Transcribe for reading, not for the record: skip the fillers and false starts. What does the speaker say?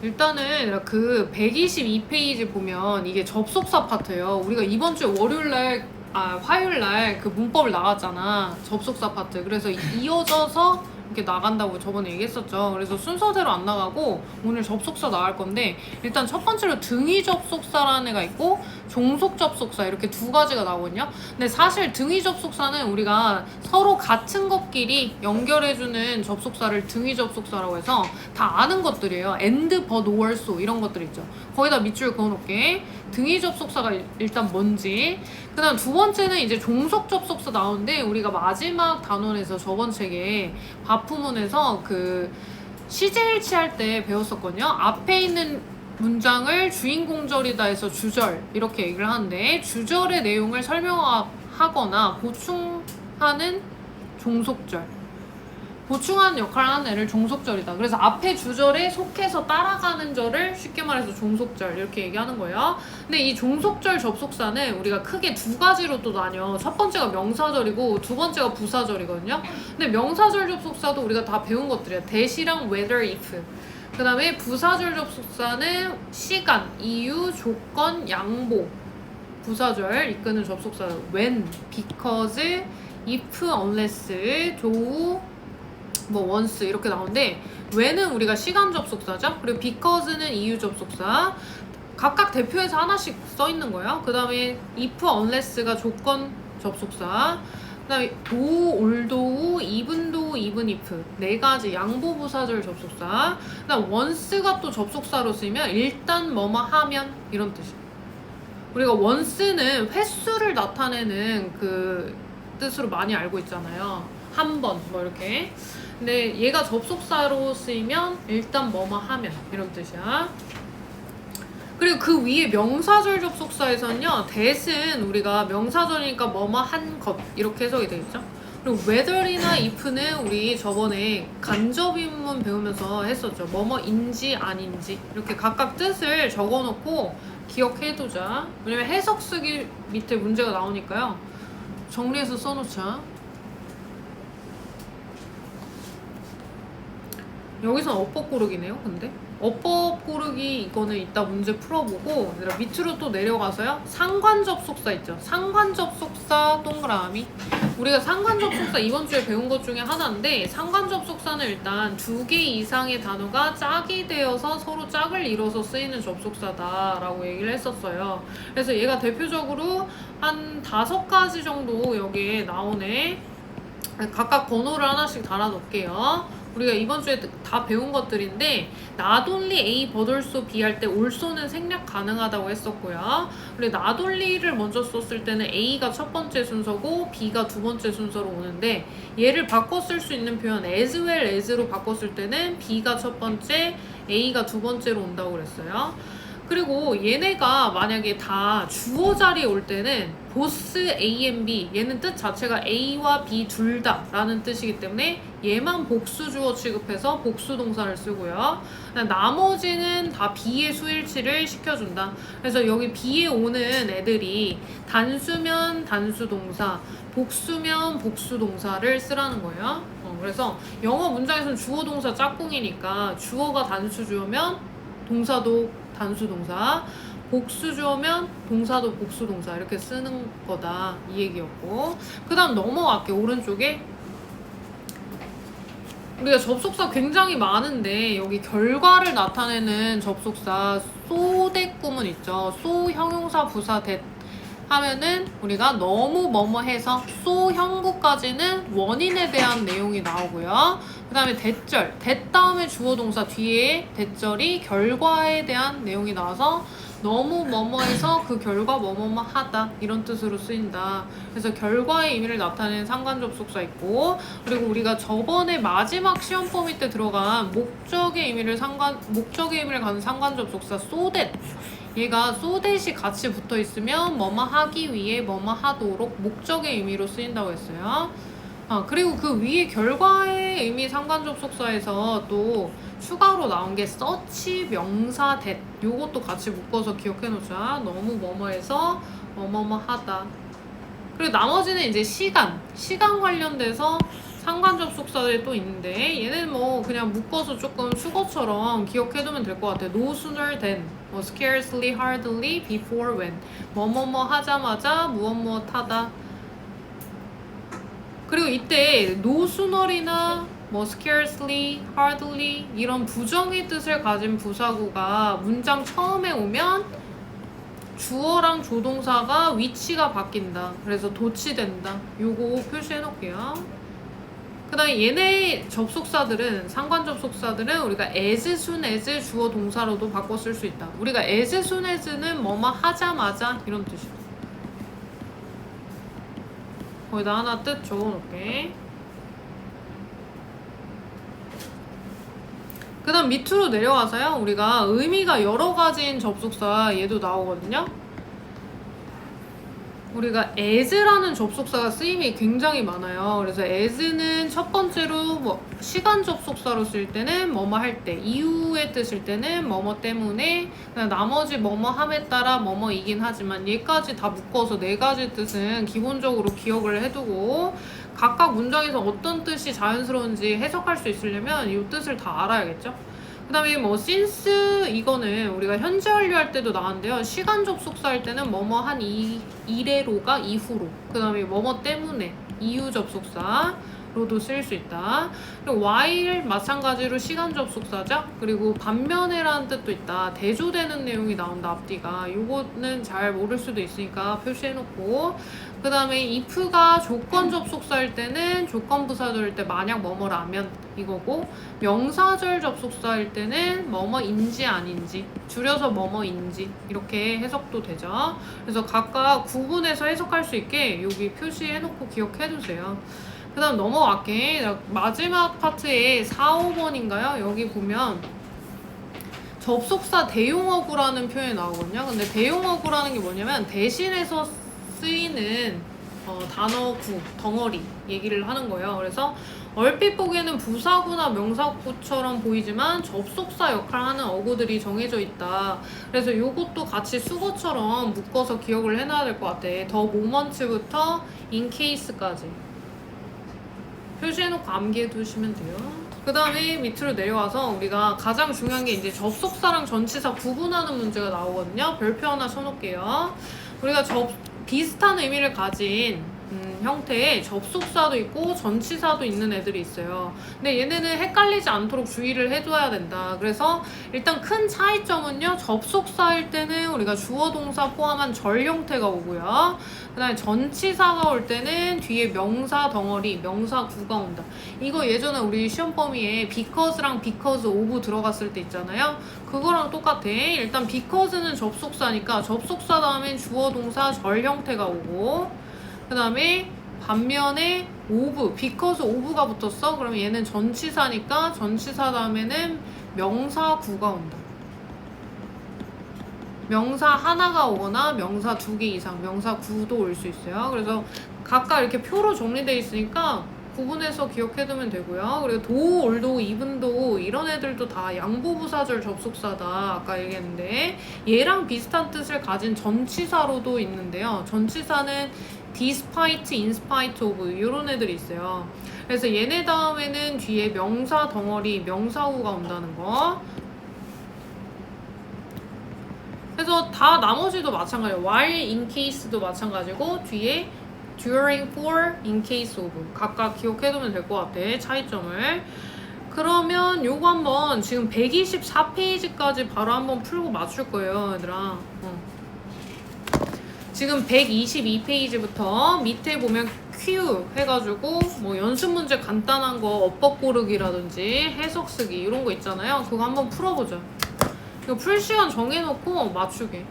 일단은 그 122페이지 보면 이게 접속사 파트예요. 우리가 이번 주 화요일 날 그 문법을 나갔잖아. 접속사 파트. 그래서 이어져서 이렇게 나간다고 저번에 얘기했었죠. 그래서 순서대로 안 나가고 오늘 접속사 나갈 건데, 일단 첫 번째로 등위 접속사라는 애가 있고 종속 접속사, 이렇게 두 가지가 나오거든요. 근데 사실 등위 접속사는 우리가 서로 같은 것끼리 연결해주는 접속사를 등위 접속사라고 해서 다 아는 것들이에요. and, but, or, so 이런 것들 있죠. 거기다 밑줄 그어놓게. 등위 접속사가 일단 뭔지, 그 다음 두 번째는 이제 종속 접속사 나오는데, 우리가 마지막 단원에서 저번 책에 바프문에서 그 시제일치 할 때 배웠었거든요. 앞에 있는 문장을 주인공절이다 해서 주절 이렇게 얘기를 하는데, 주절의 내용을 설명하거나 보충하는 종속절, 보충하는 역할을 하는 애를 종속절이다. 그래서 앞에 주절에 속해서 따라가는 절을 쉽게 말해서 종속절 이렇게 얘기하는 거예요. 근데 이 종속절 접속사는 우리가 크게 두 가지로 또 나뉘어. 첫 번째가 명사절이고 두 번째가 부사절이거든요. 근데 명사절 접속사도 우리가 다 배운 것들이야. 대시랑 whether, if. 그 다음에 부사절 접속사는 시간, 이유, 조건, 양보. 부사절 이끄는 접속사 when, because, if, unless, do, 뭐 once 이렇게 나오는데, when은 우리가 시간 접속사죠. 그리고 because는 이유 접속사. 각각 대표해서 하나씩 써 있는 거예요. 그 다음에 if, unless가 조건 접속사. 그 다음에 do, although, even though, even if 네 가지 양보 부사절 접속사. 그 다음 once가 또 접속사로 쓰이면 일단 뭐뭐 하면 이런 뜻이에요. 우리가 once는 횟수를 나타내는 그 뜻으로 많이 알고 있잖아요. 한 번 뭐 이렇게. 근데 얘가 접속사로 쓰이면 일단 뭐뭐 하면 이런 뜻이야. 그리고 그 위에 명사절 접속사에서는요, that은 우리가 명사절이니까 뭐뭐 한 것 이렇게 해석이 되겠죠. 그리고 whether이나 if는 우리 저번에 간접인문 배우면서 했었죠. 뭐뭐인지 아닌지 이렇게 각각 뜻을 적어놓고 기억해두자. 왜냐면 해석 쓰기 밑에 문제가 나오니까요. 정리해서 써놓자. 여기선 어법 고르기네요. 근데 어법 고르기 이거는 이따 문제 풀어보고, 밑으로 또 내려가서요, 상관 접속사 있죠. 상관 접속사 동그라미. 우리가 상관 접속사 이번 주에 배운 것 중에 하나인데, 상관 접속사는 일단 2개 이상의 단어가 짝이 되어서 서로 짝을 이뤄서 쓰이는 접속사다라고 얘기를 했었어요. 그래서 얘가 대표적으로 한 5가지 정도 여기에 나오네. 각각 번호를 하나씩 달아놓을게요. 우리가 이번 주에 다 배운 것들인데, not only A but also B 할 때 also는 생략 가능하다고 했었고요. 그리고 not only를 먼저 썼을 때는 A가 첫 번째 순서고 B가 두 번째 순서로 오는데, 얘를 바꿔 쓸 수 있는 표현 as well as로 바꿨을 때는 B가 첫 번째, A가 두 번째로 온다고 그랬어요. 그리고 얘네가 만약에 다 주어 자리에 올 때는 보스 A and B, 얘는 뜻 자체가 A와 B 둘 다 라는 뜻이기 때문에 얘만 복수 주어 취급해서 복수 동사를 쓰고요. 나머지는 다 B의 수일치를 시켜준다. 그래서 여기 B에 오는 애들이 단수면 단수 동사, 복수면 복수 동사를 쓰라는 거예요. 그래서 영어 문장에서는 주어 동사 짝꿍이니까 주어가 단수 주어면 동사도 단수 동사, 복수 주어면 동사도 복수 동사 이렇게 쓰는 거다 이 얘기였고, 그 다음 넘어갈게요. 오른쪽에 우리가 접속사 굉장히 많은데, 여기 결과를 나타내는 접속사 so that 구문 있죠. so 형용사 부사 that 하면은 우리가 너무 뭐뭐 해서 so 형구까지는 원인에 대한 내용이 나오고요. 그 다음에 대절, that 다음에 주어 동사 뒤에 대절이 결과에 대한 내용이 나와서 너무 뭐뭐해서 그 결과 뭐뭐뭐 하다 이런 뜻으로 쓰인다. 그래서 결과의 의미를 나타내는 상관 접속사 있고, 그리고 우리가 저번에 마지막 시험 포맷 때 들어간 목적의 의미를 가는 상관 접속사 so that, 얘가 so that이 같이 붙어 있으면 뭐뭐 하기 위해 뭐뭐 하도록 목적의 의미로 쓰인다고 했어요. 그리고 그 위에 결과의 의미 상관 접속사에서 또 추가로 나온 게 서치 명사 that, 요것도 같이 묶어서 기억해 놓자. 너무 뭐뭐해서 뭐뭐뭐 하다. 그리고 나머지는 이제 시간 관련돼서 상관 접속사들이 또 있는데 얘는 뭐 그냥 묶어서 조금 수거처럼 기억해두면 될 것 같아요. No sooner than, 뭐 scarcely, hardly, before, when. 뭐뭐뭐 하자마자 무엇무엇 하다. 그리고 이때 no sooner이나 뭐 scarcely, hardly 이런 부정의 뜻을 가진 부사구가 문장 처음에 오면 주어랑 조동사가 위치가 바뀐다. 그래서 도치된다. 요거 표시해 놓을게요. 그 다음에 얘네 접속사들은, 상관 접속사들은 우리가 as soon as 주어 동사로도 바꿔 쓸 수 있다. 우리가 as soon as는 뭐뭐 하자마자 이런 뜻이야. 거기다 하나 뜻 적어 놓을게. 그 다음 밑으로 내려와서요. 우리가 의미가 여러 가지인 접속사 얘도 나오거든요. 우리가 as라는 접속사가 쓰임이 굉장히 많아요. 그래서 as는 첫 번째로 뭐 시간 접속사로 쓸 때는 뭐뭐 할 때, 이후의 뜻일 때는 뭐뭐 때문에, 나머지 뭐뭐 함에 따라 뭐뭐이긴 하지만 얘까지 다 묶어서 네 가지 뜻은 기본적으로 기억을 해두고 각각 문장에서 어떤 뜻이 자연스러운지 해석할 수 있으려면 이 뜻을 다 알아야겠죠. 그 다음에 뭐 since 이거는 우리가 현재 완료 할 때도 나왔는데요. 시간 접속사 할 때는 뭐뭐 한 이래로가 이후로, 그 다음에 뭐뭐 때문에 이후 접속사로도 쓸 수 있다. 그리고 while 마찬가지로 시간 접속사죠. 그리고 반면에라는 뜻도 있다. 대조되는 내용이 나온다. 앞뒤가 요거는 잘 모를 수도 있으니까 표시해놓고, 그 다음에 if가 조건 접속사일 때는 조건부사절일 때 만약 뭐뭐라면 이거고, 명사절 접속사일 때는 뭐뭐인지 아닌지, 줄여서 뭐뭐인지 이렇게 해석도 되죠. 그래서 각각 구분해서 해석할 수 있게 여기 표시해놓고 기억해두세요. 그 다음 넘어갈게. 마지막 파트에 4, 5번인가요? 여기 보면 접속사 대용어구라는 표현이 나오거든요. 근데 대용어구라는 게 뭐냐면 대신해서 쓰이는 단어 구, 덩어리 얘기를 하는 거예요. 그래서 얼핏 보기에는 부사구나 명사구처럼 보이지만 접속사 역할을 하는 어구들이 정해져 있다. 그래서 요것도 같이 수거처럼 묶어서 기억을 해놔야 될 것 같아. 더 모먼트부터 in case까지 표시해놓고 암기해 두시면 돼요. 그 다음에 밑으로 내려와서 우리가 가장 중요한 게 이제 접속사랑 전치사 구분하는 문제가 나오거든요. 별표 하나 쳐놓을게요. 우리가 비슷한 의미를 가진 형태의 접속사도 있고 전치사도 있는 애들이 있어요. 근데 얘네는 헷갈리지 않도록 주의를 해줘야 된다. 그래서 일단 큰 차이점은요. 접속사일 때는 우리가 주어 동사 포함한 절 형태가 오고요. 그 다음에 전치사가 올 때는 뒤에 명사 덩어리, 명사구가 온다. 이거 예전에 우리 시험 범위에 because랑 because of 들어갔을 때 있잖아요. 그거랑 똑같아. 일단 because는 접속사니까 접속사 다음엔 주어 동사 절 형태가 오고, 그 다음에 반면에 of, because of가 붙었어? 그러면 얘는 전치사니까 전치사 다음에는 명사구가 온다. 명사 하나가 오거나 명사 2개 이상, 명사 9도 올 수 있어요. 그래서 각각 이렇게 표로 정리되어 있으니까 구분해서 기억해두면 되고요. 그리고 도, 올도, 이분도 이런 애들도 다 양보부사절 접속사다. 아까 얘기했는데 얘랑 비슷한 뜻을 가진 전치사로도 있는데요. 전치사는 despite, in spite of 이런 애들이 있어요. 그래서 얘네 다음에는 뒤에 명사 덩어리, 명사구가 온다는 거. 그래서 다 나머지도 마찬가지예요. while, in case도 마찬가지고 뒤에 during, for, in case of 각각 기억해두면 될 것 같아. 차이점을. 그러면 요거 한번 지금 124페이지까지 바로 한번 풀고 맞출 거예요, 얘들아. 지금 122페이지부터 밑에 보면 Q 해가지고 뭐 연습 문제 간단한 거 어법 고르기라든지 해석 쓰기 이런 거 있잖아요. 그거 한번 풀어보자. 이거 풀 시간 정해놓고 맞추게.